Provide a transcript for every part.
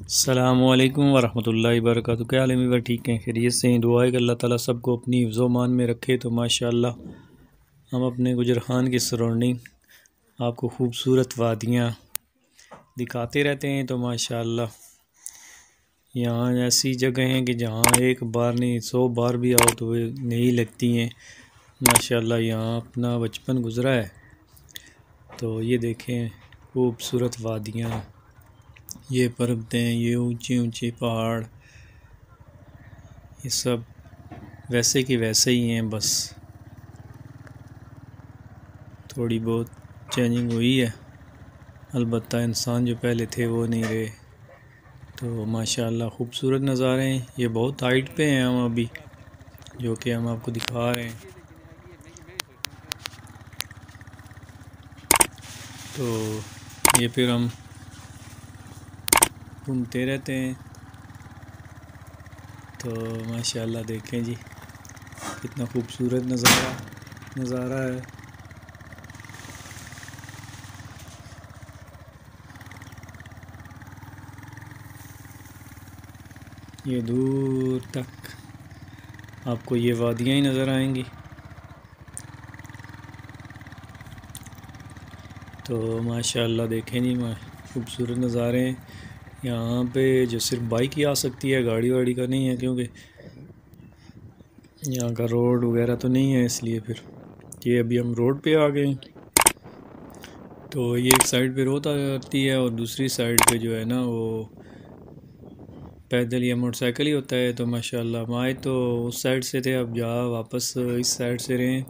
अस्सलामुअलैकुम वरहमतुल्लाहि वबरकातुहू। क्या हाल है मेरा? ठीक हैं, खैरियत से हैं। दुआ है कि अल्लाह ताला सबको अपनी हिफ्ज़-ओ-मान में रखे। तो माशाअल्लाह हम अपने गुजरहान की सराउंडिंग आपको खूबसूरत वादियाँ दिखाते रहते हैं। तो माशाअल्लाह यहाँ ऐसी जगह हैं कि जहाँ एक बार नहीं 100 बार भी आओ तो वे नहीं लगती हैं। माशाअल्लाह यहाँ अपना बचपन गुज़रा है। तो ये देखें खूबसूरत वादियाँ, ये पर्वतें, ये ऊंचे ऊंचे पहाड़, ये सब वैसे के वैसे ही हैं। बस थोड़ी बहुत चेंजिंग हुई है, अलबत्ता इंसान जो पहले थे वो नहीं रहे। तो माशाअल्लाह खूबसूरत नज़ारे हैं। ये बहुत हाइट पे हैं हम अभी, जो कि हम आपको दिखा रहे हैं। तो ये फिर हम घूमते रहते हैं। तो माशाअल्लाह देखें जी कितना खूबसूरत नज़ारा है। ये दूर तक आपको ये वादियाँ ही नज़र आएंगी। तो माशाअल्लाह देखें जी खूबसूरत नज़ारे हैं। यहाँ पे जो सिर्फ बाइक ही आ सकती है, गाड़ी वाड़ी का नहीं है, क्योंकि यहाँ का रोड वगैरह तो नहीं है। इसलिए फिर ये अभी हम रोड पे आ गए हैं। तो ये एक साइड पे रोड आ जाती है और दूसरी साइड पे जो है ना वो पैदल या मोटरसाइकिल ही होता है। तो माशाअल्लाह हम आए तो उस साइड से थे, अब जा वापस इस साइड से रहें,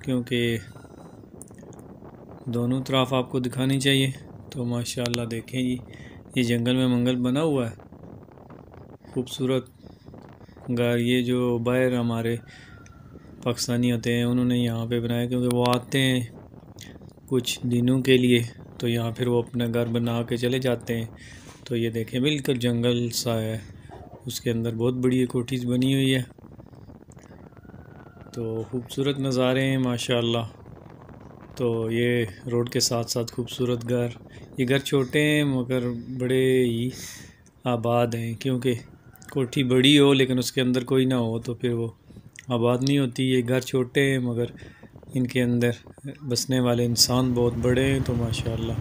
क्योंकि दोनों तरफ आपको दिखानी चाहिए। तो माशाअल्लाह देखें जी ये जंगल में मंगल बना हुआ है, खूबसूरत घर। ये जो बाहर हमारे पाकिस्तानी होते हैं उन्होंने यहाँ पे बनाया, क्योंकि वो आते हैं कुछ दिनों के लिए, तो यहाँ फिर वो अपना घर बना के चले जाते हैं। तो ये देखें बिल्कुल जंगल सा है, उसके अंदर बहुत बड़ी कोठीज़ बनी हुई है। तो खूबसूरत नज़ारे हैं माशाअल्लाह। तो ये रोड के साथ साथ खूबसूरत घर। ये घर छोटे हैं मगर बड़े ही आबाद हैं, क्योंकि कोठी बड़ी हो लेकिन उसके अंदर कोई ना हो तो फिर वो आबाद नहीं होती। ये घर छोटे हैं मगर इनके अंदर बसने वाले इंसान बहुत बड़े हैं। तो माशाअल्लाह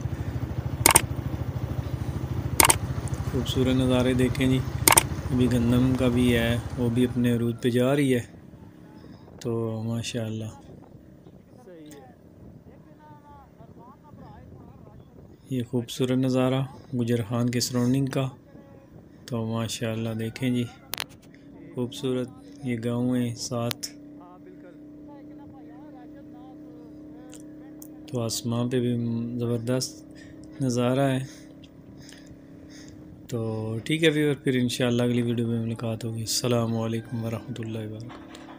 खूबसूरत नज़ारे देखें जी। अभी गंदम का भी है, वो भी अपने अरूज पे जा रही है। तो माशाअल्लाह ये खूबसूरत नज़ारा गुजरहान के सराउंडिंग का। तो माशाअल्लाह देखें जी खूबसूरत ये गाँव है साथ। तो आसमान पे भी ज़बरदस्त नज़ारा है। तो ठीक है फिर इंशाअल्लाह अगली वीडियो में मुलाकात होगी। अस्सलामु अलैकुम वरहमतुल्लाहि वबरकातुहू।